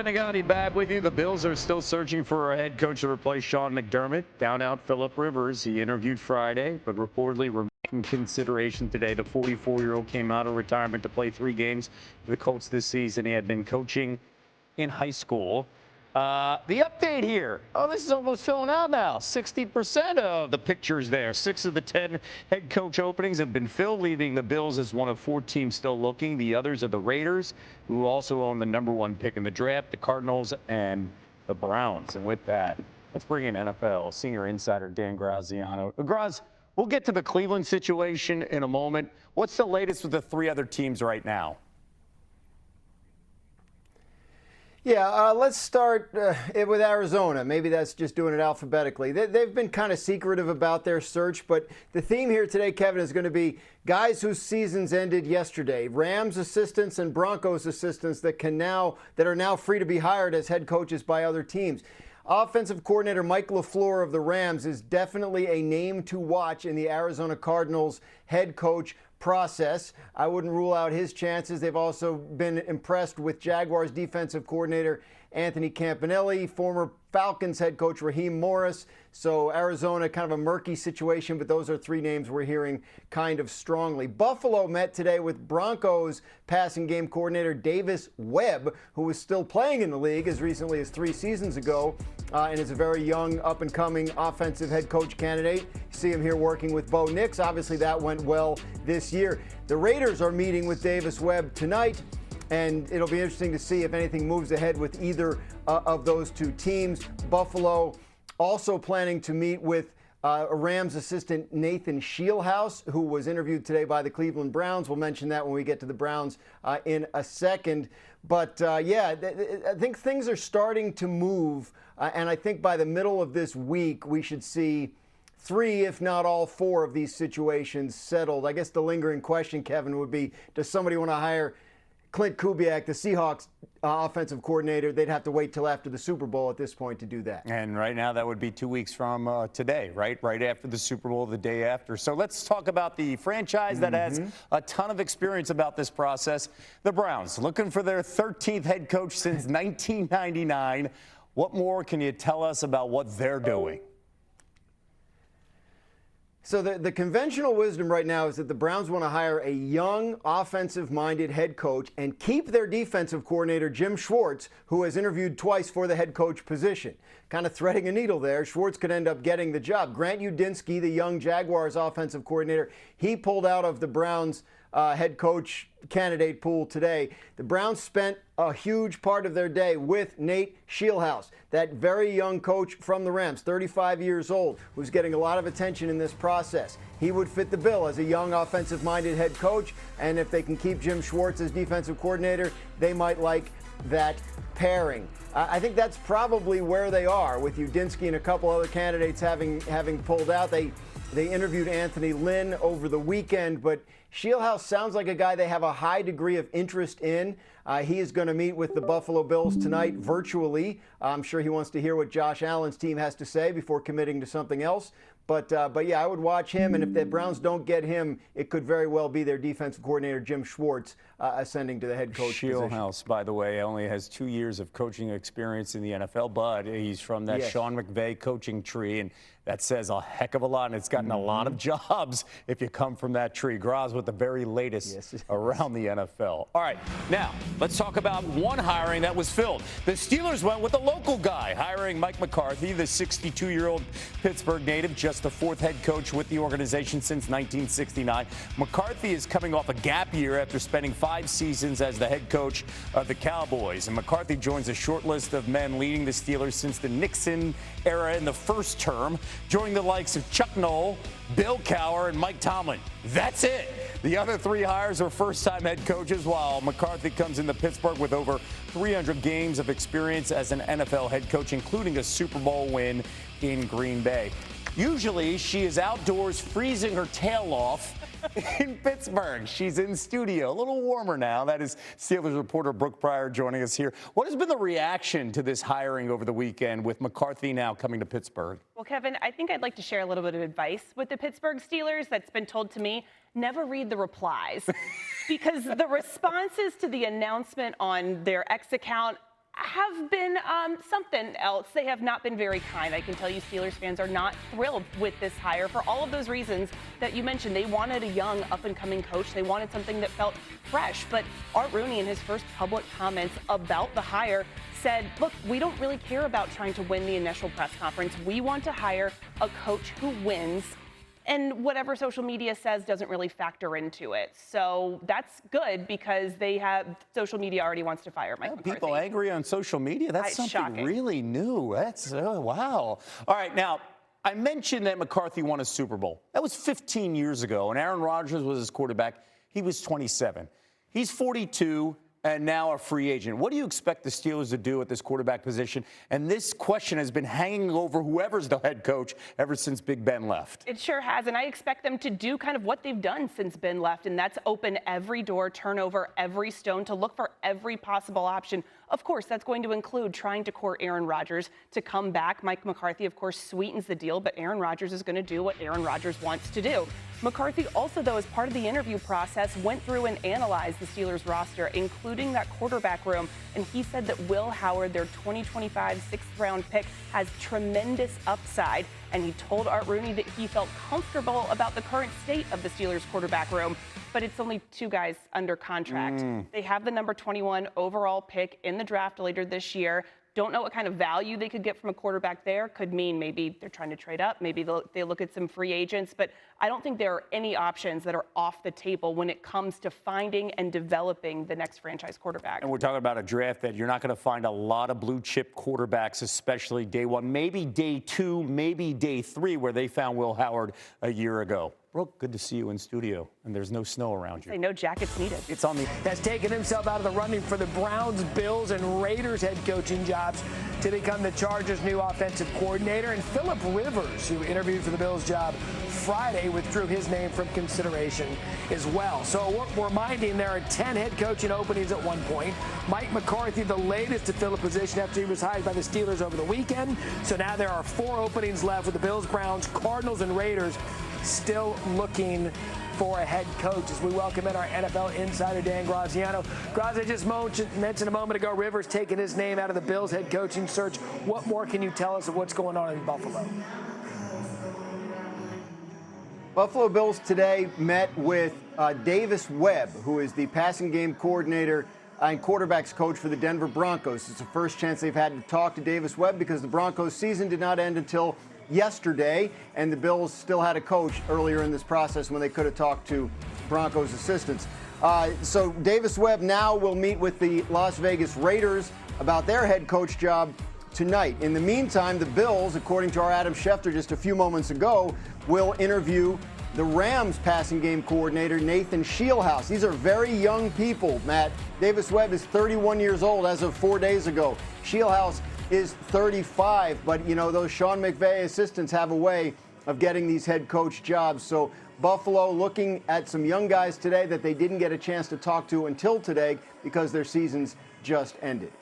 Benegatti back with you. The Bills are still searching for a head coach to replace Sean McDermott. Down out Phillip Rivers. He interviewed Friday, but reportedly in consideration today. The 44-year-old came out of retirement to play 3 games for the Colts this season. He had been coaching in high school. The update here. Oh, this is almost filling out now. 60% of the pictures there. 6 of the 10 head coach openings have been filled, leaving the Bills as one of 4 teams still looking. The others are the Raiders, who also own the #1 pick in the draft, the Cardinals, and the Browns. And with that, let's bring in NFL senior insider Dan Graziano. Graz, we'll get to the Cleveland situation in a moment. What's the latest with the 3 other teams right now? Yeah, let's start with Arizona. Maybe that's just doing it alphabetically. They've been kind of secretive about their search, but the theme here today, Kevin, is going to be guys whose seasons ended yesterday. Rams assistants and Broncos assistants that are now free to be hired as head coaches by other teams. Offensive coordinator Mike LaFleur of the Rams is definitely a name to watch in the Arizona Cardinals head coach process. I wouldn't rule out his chances. They've also been impressed with Jaguars defensive coordinator Anthony Campanelli, former Falcons head coach Raheem Morris. So Arizona, kind of a murky situation, but those are 3 names we're hearing kind of strongly. Buffalo met today with Broncos passing game coordinator Davis Webb, who was still playing in the league as recently as 3 seasons ago, and is a very young, up-and-coming offensive head coach candidate. You see him here working with Bo Nix. Obviously, that went well this year. The Raiders are meeting with Davis Webb tonight, and it'll be interesting to see if anything moves ahead with either of those 2 teams. Buffalo also planning to meet with Rams assistant Nathan Scheelhaase, who was interviewed today by the Cleveland Browns. We'll mention that when we get to the Browns in a second. But, I think things are starting to move, and I think by the middle of this week, we should see 3, if not all 4 of these situations settled. I guess the lingering question, Kevin, would be, does somebody want to hire Clint Kubiak, the Seahawks offensive coordinator? They'd have to wait till after the Super Bowl at this point to do that. And right now, that would be 2 weeks from today, right? Right after the Super Bowl, the day after. So let's talk about the franchise that has a ton of experience about this process. The Browns, looking for their 13th head coach since 1999. What more can you tell us about what they're doing? So the conventional wisdom right now is that the Browns want to hire a young, offensive-minded head coach and keep their defensive coordinator, Jim Schwartz, who has interviewed twice for the head coach position. Kind of threading a needle there. Schwartz could end up getting the job. Grant Udinski, the young Jaguars offensive coordinator, he pulled out of the Browns head coach candidate pool today. The Browns spent a huge part of their day with Nate Scheelhaase, that very young coach from the Rams, 35 years old, who's getting a lot of attention in this process. He would fit the bill as a young offensive-minded head coach, and if they can keep Jim Schwartz as defensive coordinator, they might like that pairing. I think that's probably where they are, with Udinski and a couple other candidates having pulled out. They interviewed Anthony Lynn over the weekend, but Scheelhaase sounds like a guy they have a high degree of interest in. He is going to meet with the Buffalo Bills tonight virtually. I'm sure he wants to hear what Josh Allen's team has to say before committing to something else. But yeah, I would watch him, and if the Browns don't get him, it could very well be their defensive coordinator, Jim Schwartz, ascending to the head coach position. Scheelhaase, by the way, only has 2 years of coaching experience in the NFL, but he's from that Sean McVay coaching tree, and that says a heck of a lot, and it's gotten a lot of jobs if you come from that tree. Graz with the very latest around the NFL. All right, now let's talk about one hiring that was filled. The Steelers went with a local guy, hiring Mike McCarthy, the 62-year-old Pittsburgh native, just the 4th head coach with the organization since 1969. McCarthy is coming off a gap year after spending 5 seasons as the head coach of the Cowboys. And McCarthy joins a short list of men leading the Steelers since the Nixon era in the first term, joining the likes of Chuck Noll, Bill Cowher, and Mike Tomlin. That's it. The other 3 hires are first-time head coaches, while McCarthy comes into Pittsburgh with over 300 games of experience as an NFL head coach, including a Super Bowl win in Green Bay. Usually, she is outdoors freezing her tail off in Pittsburgh. She's in studio. A little warmer now. That is Steelers reporter Brooke Pryor joining us here. What has been the reaction to this hiring over the weekend with McCarthy now coming to Pittsburgh? Well, Kevin, I think I'd like to share a little bit of advice with the Pittsburgh Steelers that's been told to me. Never read the replies because the responses to the announcement on their X account have been something else. They have not been very kind. I can tell you Steelers fans are not thrilled with this hire for all of those reasons that you mentioned. They wanted a young, up-and-coming coach. They wanted something that felt fresh. But Art Rooney, in his first public comments about the hire, said, look, we don't really care about trying to win the initial press conference. We want to hire a coach who wins. And whatever social media says doesn't really factor into it. So that's good because social media already wants to fire Mike McCarthy. People angry on social media? That's something shocking. Really new. That's, wow. All right, now, I mentioned that McCarthy won a Super Bowl. That was 15 years ago, and Aaron Rodgers was his quarterback. He was 27. He's 42. And now a free agent. What do you expect the Steelers to do at this quarterback position? And this question has been hanging over whoever's the head coach ever since Big Ben left. It sure has, and I expect them to do kind of what they've done since Ben left, and that's open every door, turn over every stone, to look for every possible option. Of course, that's going to include trying to court Aaron Rodgers to come back. Mike McCarthy, of course, sweetens the deal, but Aaron Rodgers is going to do what Aaron Rodgers wants to do. McCarthy also, though, as part of the interview process, went through and analyzed the Steelers roster, including that quarterback room, and he said that Will Howard, their 2025 sixth-round pick, has tremendous upside, and he told Art Rooney that he felt comfortable about the current state of the Steelers quarterback room, but it's only two guys under contract. They have the number 21 overall pick in the draft later this year. Don't know what kind of value they could get from a quarterback there. Could mean maybe they're trying to trade up. Maybe they look at some free agents. But I don't think there are any options that are off the table when it comes to finding and developing the next franchise quarterback. And we're talking about a draft that you're not going to find a lot of blue chip quarterbacks, especially day one, maybe day two, maybe day three, where they found Will Howard a year ago. Brooke, good to see you in studio, and there's no snow around you. No jackets needed. It's on the... Has taken himself out of the running for the Browns, Bills, and Raiders head coaching jobs to become the Chargers' new offensive coordinator. And Phillip Rivers, who interviewed for the Bills job Friday, withdrew his name from consideration as well. So we're reminding there are 10 head coaching openings at one point. Mike McCarthy, the latest to fill a position after he was hired by the Steelers over the weekend. So now there are 4 openings left with the Bills, Browns, Cardinals, and Raiders still looking for a head coach. As we welcome in our NFL insider, Dan Graziano. Grazi, I just mentioned a moment ago, Rivers taking his name out of the Bills head coaching search. What more can you tell us of what's going on in Buffalo? Buffalo Bills today met with Davis Webb, who is the passing game coordinator and quarterbacks coach for the Denver Broncos. It's the first chance they've had to talk to Davis Webb because the Broncos season did not end until yesterday, and the Bills still had a coach earlier in this process when they could have talked to Broncos assistants. So Davis Webb now will meet with the Las Vegas Raiders about their head coach job tonight. In the meantime, the Bills, according to our Adam Schefter just a few moments ago, will interview the Rams passing game coordinator, Nathan Scheelhaase. These are very young people, Matt. Davis Webb is 31 years old as of 4 days ago. Scheelhaase is 35, but you know, those Sean McVay assistants have a way of getting these head coach jobs. So Buffalo looking at some young guys today that they didn't get a chance to talk to until today because their seasons just ended.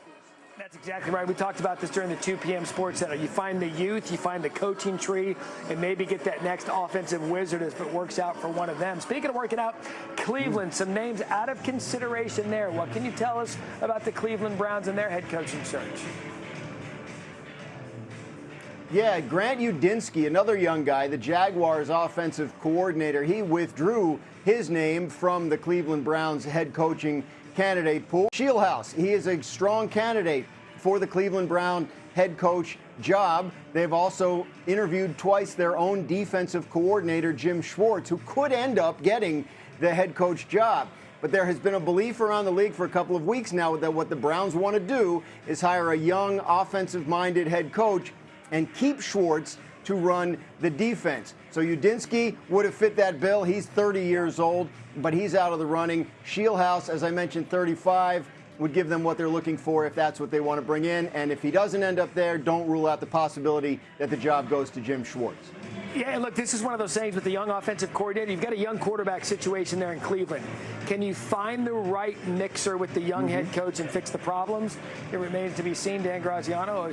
That's exactly right. We talked about this during the 2 p.m. Sports Center. You find the youth, you find the coaching tree, and maybe get that next offensive wizard if it works out for one of them. Speaking of working out, Cleveland, some names out of consideration there. What can you tell us about the Cleveland Browns and their head coaching search? Yeah, Grant Udinski, another young guy, the Jaguars offensive coordinator, he withdrew his name from the Cleveland Browns head coaching candidate pool. Scheelhaase, he is a strong candidate for the Cleveland Brown head coach job. They've also interviewed twice their own defensive coordinator, Jim Schwartz, who could end up getting the head coach job. But there has been a belief around the league for a couple of weeks now that what the Browns want to do is hire a young, offensive-minded head coach and keep Schwartz to run the defense. So Udinski would have fit that bill. He's 30 years old, but he's out of the running. Scheelhaase, as I mentioned, 35, would give them what they're looking for if that's what they want to bring in. And if he doesn't end up there, don't rule out the possibility that the job goes to Jim Schwartz. Yeah, look, this is one of those things with the young offensive coordinator. You've got a young quarterback situation there in Cleveland. Can you find the right mixer with the young head coach and fix the problems? It remains to be seen. Dan Graziano,